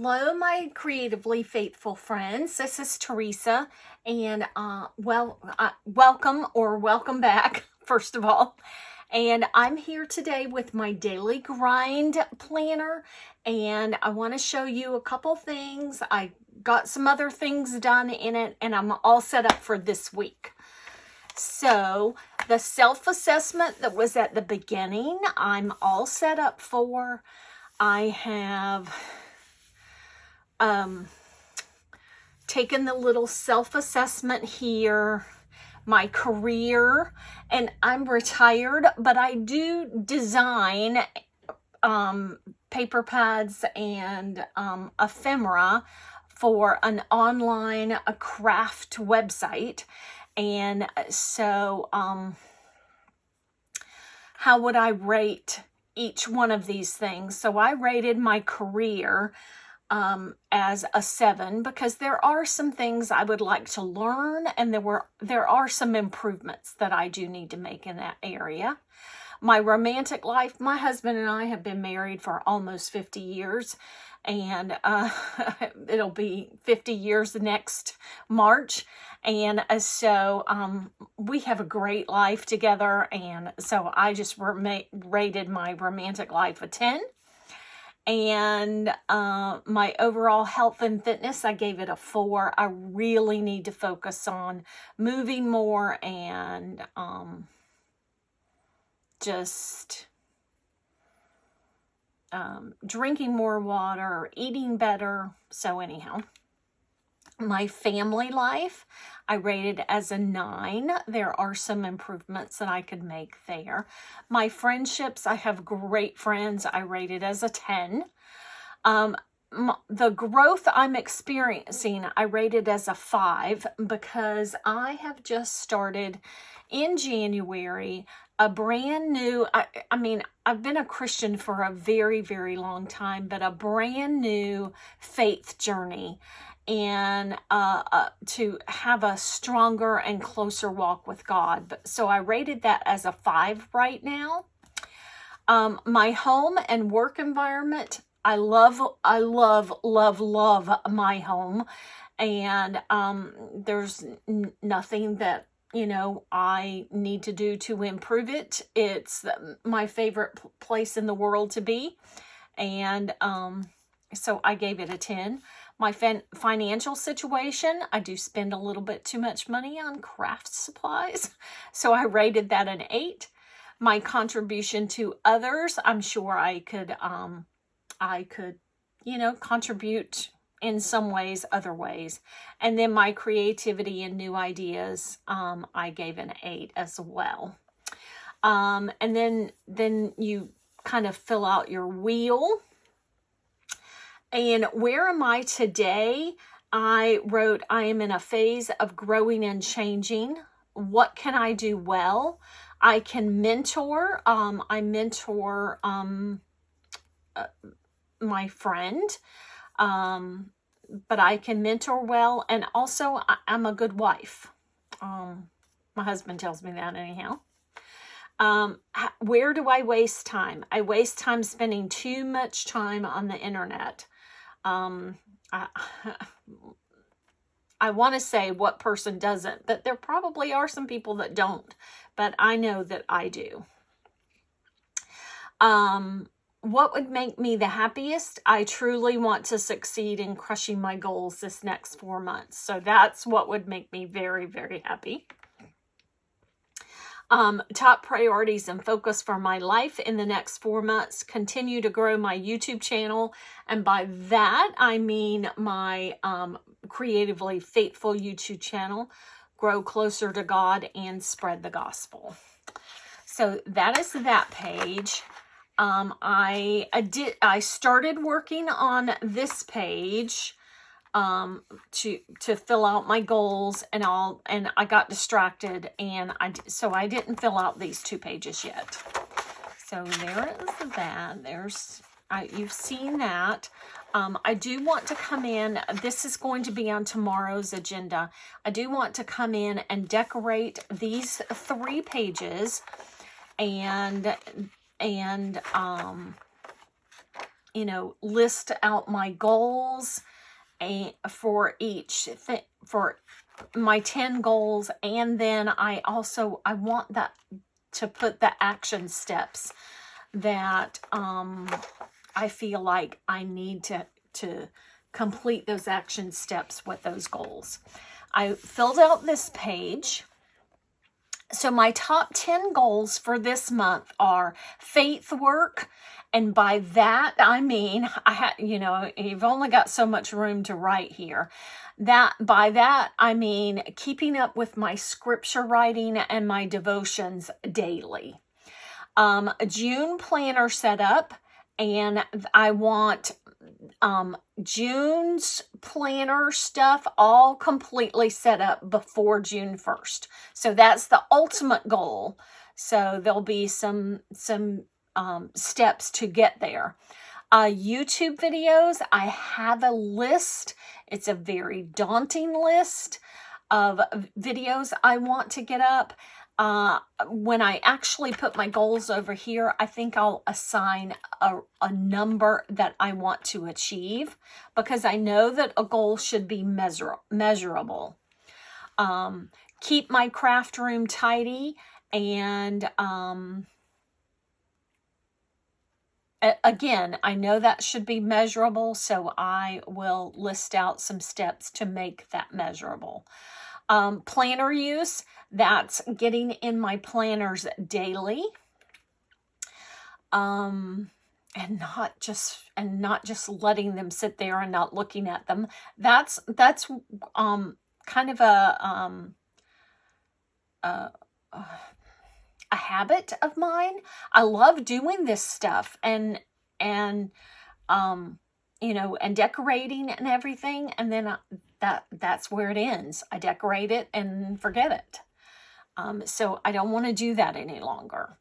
Hello, my creatively faithful friends. This is Teresa, and welcome back, first of all. And I'm here today with my daily grind planner, and I want to show you a couple things. I got some other things done in it, and I'm all set up for this week. So the self-assessment that was at the beginning, I'm all set up for. I have taken the little self-assessment here, my career, and I'm retired, but I do design paper pads and ephemera for an online craft website. And so how would I rate each one of these things? So I rated my career as a 7 because there are some things I would like to learn, and there are some improvements that I do need to make in that area. My romantic life, my husband and I have been married for almost 50 years, and it'll be 50 years next March. And so we have a great life together, and so I just rated my romantic life a 10. And my overall health and fitness, I gave it a 4. I really need to focus on moving more and just drinking more water, eating better. So anyhow, my family life, I rated as a 9. There are some improvements that I could make there. My friendships, I have great friends. I rated as a 10. The growth I'm experiencing, I rated as a 5 because I have just started in January a brand new, I mean, I've been a Christian for a very, very long time, but a brand new faith journey, and to have a stronger and closer walk with God. So I rated that as a 5 right now. My home and work environment, I love my home, and there's nothing that I need to do to improve it. It's my favorite place in the world to be, and so I gave it a 10. My financial situation, I do spend a little bit too much money on craft supplies, so I rated that an 8. My contribution to others, I'm sure I could contribute in some ways, other ways. And then my creativity and new ideas, I gave an 8 as well. And then you kind of fill out your wheel. And where am I today? I wrote, I am in a phase of growing and changing. What can I do well? I can mentor. I mentor my friend, but I can mentor well, and also I'm a good wife. My husband tells me that anyhow. Where do I waste time? I waste time spending too much time on the internet. I want to say what person doesn't, but there probably are some people that don't, but I know that I do. What would make me the happiest? I truly want to succeed in crushing my goals this next 4 months. So that's what would make me very, very happy. Top priorities and focus for my life in the next 4 months. Continue to grow my YouTube channel. And by that, I mean my creatively faithful YouTube channel. Grow closer to God and spread the gospel. So that is that page. I started working on this page to fill out my goals and all, and I got distracted, and so I didn't fill out these 2 pages yet. So there is that. You've seen that. I do want to come in. This is going to be on tomorrow's agenda. I do want to come in and decorate these 3 pages and you know, list out my goals and for each thing, for my 10 goals. And then I want that to put the action steps that I feel like I need to complete those action steps with those goals. I filled out this page. So my top 10 goals for this month are faith work. And by that, I mean, you know, you've only got so much room to write here. By that, I mean keeping up with my scripture writing and my devotions daily. June planner set up, and I want June's planner stuff all completely set up before June 1st. So that's the ultimate goal. So there'll be some steps to get there. YouTube videos, I have a list. It's a very daunting list of videos I want to get up. When I actually put my goals over here, I think I'll assign a number that I want to achieve, because I know that a goal should be measurable. Keep my craft room tidy, and again, I know that should be measurable, so I will list out some steps to make that measurable. Planner use, that's getting in my planners daily. And not just letting them sit there and not looking at them. That's kind of a habit of mine. I love doing this stuff and you know, and decorating and everything, and then that's where it ends. I decorate it and forget it. So I don't want to do that any longer.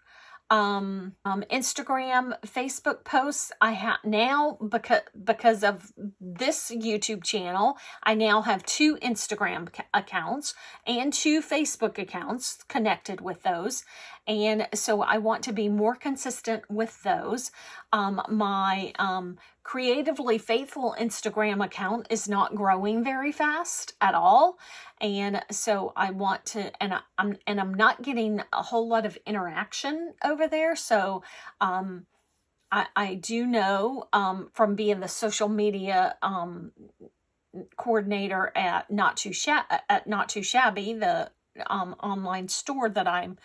Instagram, Facebook posts, I have now, because of this YouTube channel, I now have 2 Instagram accounts and 2 Facebook accounts connected with those. And so I want to be more consistent with those. My Creatively Faithful Instagram account is not growing very fast at all. And so I want to, and I'm not getting a whole lot of interaction over there. So I do know from being the social media coordinator at Not Too Shabby, the online store that I'm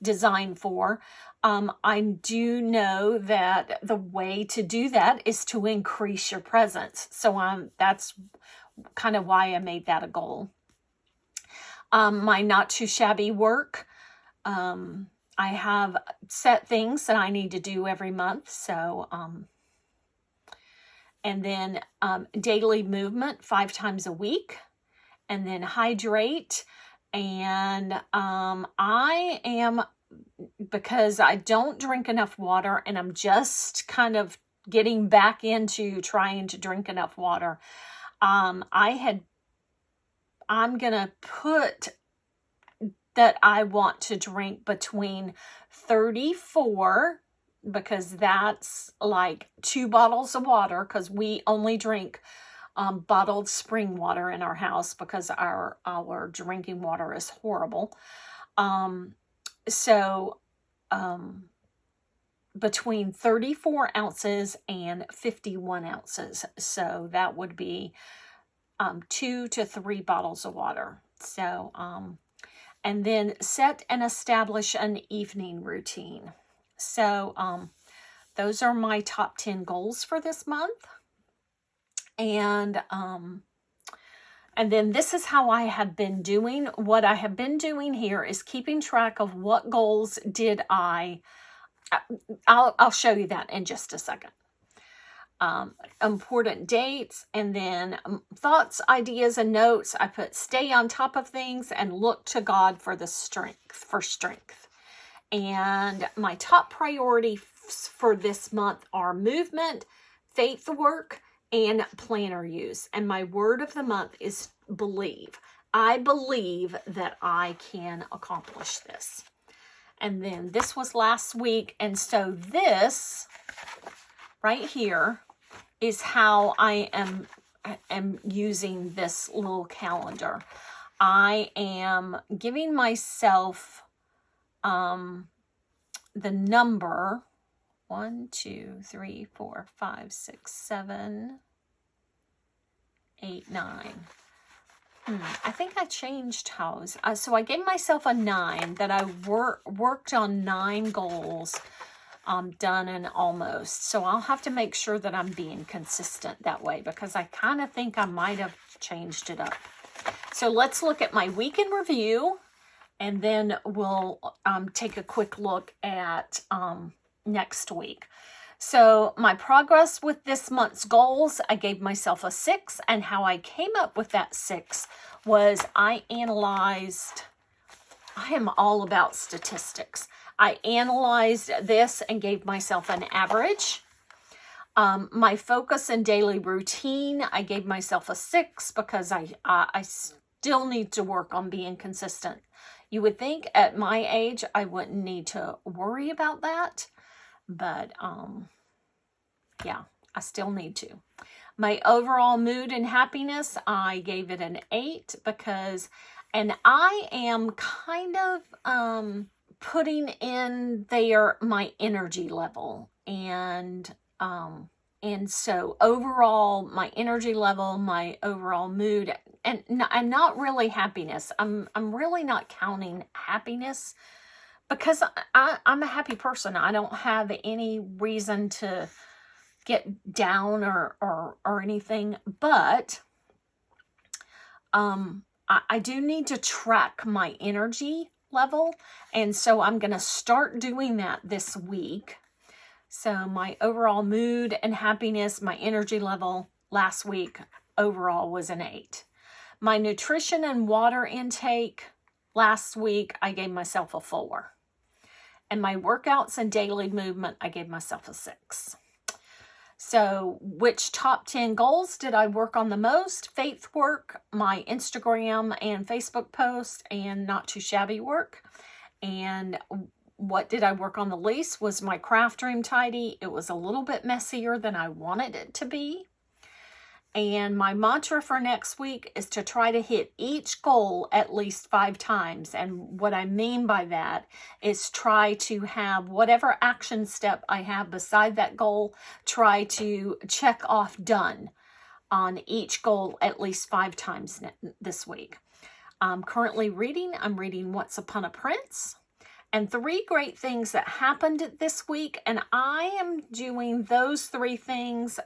designed for. I do know that the way to do that is to increase your presence. So that's kind of why I made that a goal. My Not Too Shabby work, I have set things that I need to do every month. So, and then daily movement 5 times a week, and then hydrate. And I am, because I don't drink enough water, and I'm just kind of getting back into trying to drink enough water. I'm gonna put that I want to drink between 34, because that's like 2 bottles of water, because we only drink bottled spring water in our house because our drinking water is horrible. So between 34 ounces and 51 ounces. So that would be 2 to 3 bottles of water. So, and then set and establish an evening routine. So those are my top 10 goals for this month. And then this is how I have been doing. What I have been doing here is keeping track of what goals did I'll show you that in just a second. Important dates, and then thoughts, ideas, and notes. I put stay on top of things and look to God for strength. And my top priorities for this month are movement, faith work, and planner use. And my word of the month is believe. I believe that I can accomplish this. And then this was last week. And so this right here is how I am using this little calendar. I am giving myself the number 1, 2, 3, 4, 5, 6, 7, 8, 9. I think I changed house. So I gave myself a 9, that I worked on 9 goals, done and almost. So I'll have to make sure that I'm being consistent that way, because I kind of think I might have changed it up. So let's look at my week in review, and then we'll take a quick look at next week. So my progress with this month's goals, I gave myself a 6, and how I came up with that 6 was I analyzed. I am all about statistics. I analyzed this and gave myself an average. My focus and daily routine, I gave myself a 6, because I still need to work on being consistent. You would think at my age I wouldn't need to worry about that, but yeah, I still need to. My overall mood and happiness, I gave it an 8, because, and I am kind of putting in there my energy level, and so overall my energy level, my overall mood, and not really happiness. I'm really not counting happiness, because I'm a happy person. I don't have any reason to get down or anything, but I do need to track my energy level, and so I'm going to start doing that this week. So my overall mood and happiness, my energy level last week overall was an 8. My nutrition and water intake last week, I gave myself a 4. And my workouts and daily movement, I gave myself a 6. So which top 10 goals did I work on the most? Faith work, my Instagram and Facebook post, and not too shabby work. And what did I work on the least was my craft room tidy. It was a little bit messier than I wanted it to be. And my mantra for next week is to try to hit each goal at least 5 times. And what I mean by that is try to have whatever action step I have beside that goal, try to check off done on each goal at least 5 times this week. I'm currently reading Once Upon a Prince. And 3 great things that happened this week. And I am doing those 3 things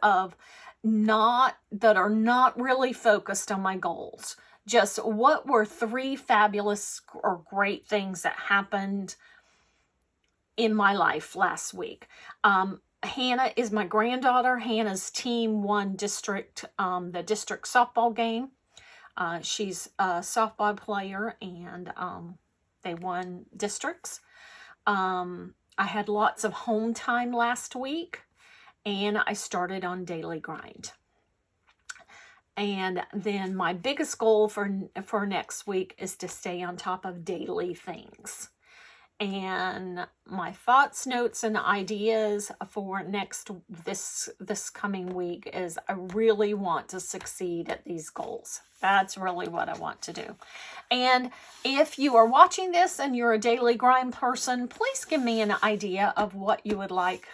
that are not really focused on my goals. Just what were 3 fabulous or great things that happened in my life last week. Hannah is my granddaughter. Hannah's team won the district softball game. She's a softball player, and they won districts. I had lots of home time last week, and I started on daily grind. And then my biggest goal for next week is to stay on top of daily things. And my thoughts, notes, and ideas for this coming week is I really want to succeed at these goals. That's really what I want to do. And if you are watching this and you're a daily grind person, please give me an idea of what you would like,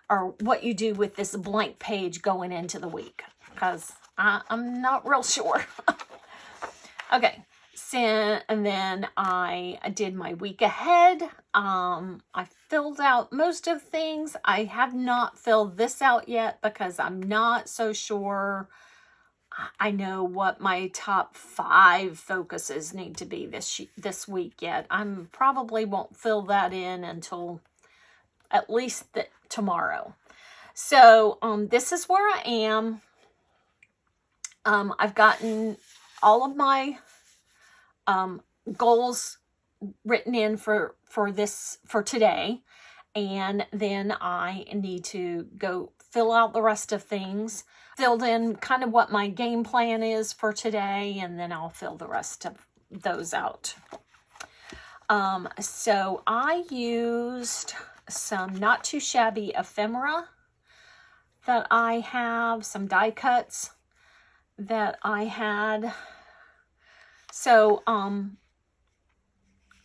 or what you do with this blank page going into the week, because I'm not real sure. Okay. And then I did my week ahead. I filled out most of things. I have not filled this out yet because I'm not so sure I know what my top 5 focuses need to be this week yet. I'm probably won't fill that in until at least tomorrow. So this is where I am. I've gotten all of my goals written in for today, and then I need to go fill out the rest of things. Filled in kind of what my game plan is for today, and then I'll fill the rest of those out. So I used some Not Too Shabby ephemera that I have, some die cuts that I had. So,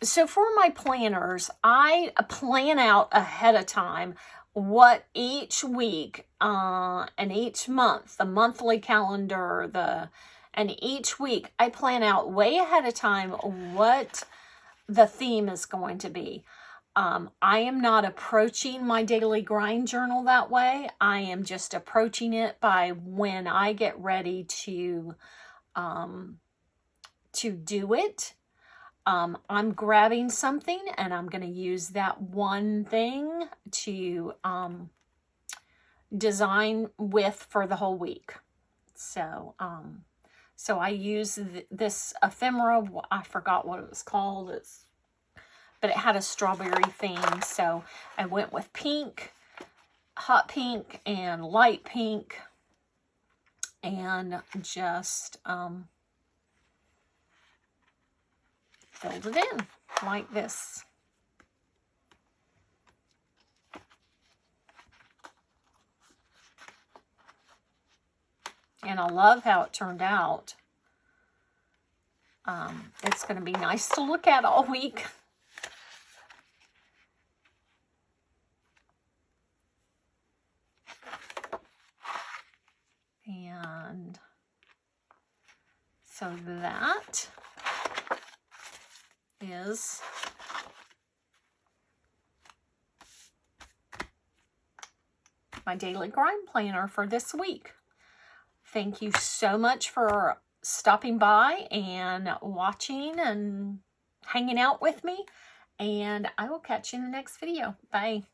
so for my planners, I plan out ahead of time what each week and each month, the monthly calendar, and each week I plan out way ahead of time what the theme is going to be. I am not approaching my daily grind journal that way. I am just approaching it by when I get ready to do it. I'm grabbing something and I'm going to use that one thing to design with for the whole week. So, so I use this ephemera. I forgot what it was called. But it had a strawberry theme. So I went with pink, hot pink, and light pink, and just filled it in like this. And I love how it turned out. It's going to be nice to look at all week. And so that is my daily grind planner for this week. Thank you so much for stopping by and watching and hanging out with me. And I will catch you in the next video. Bye.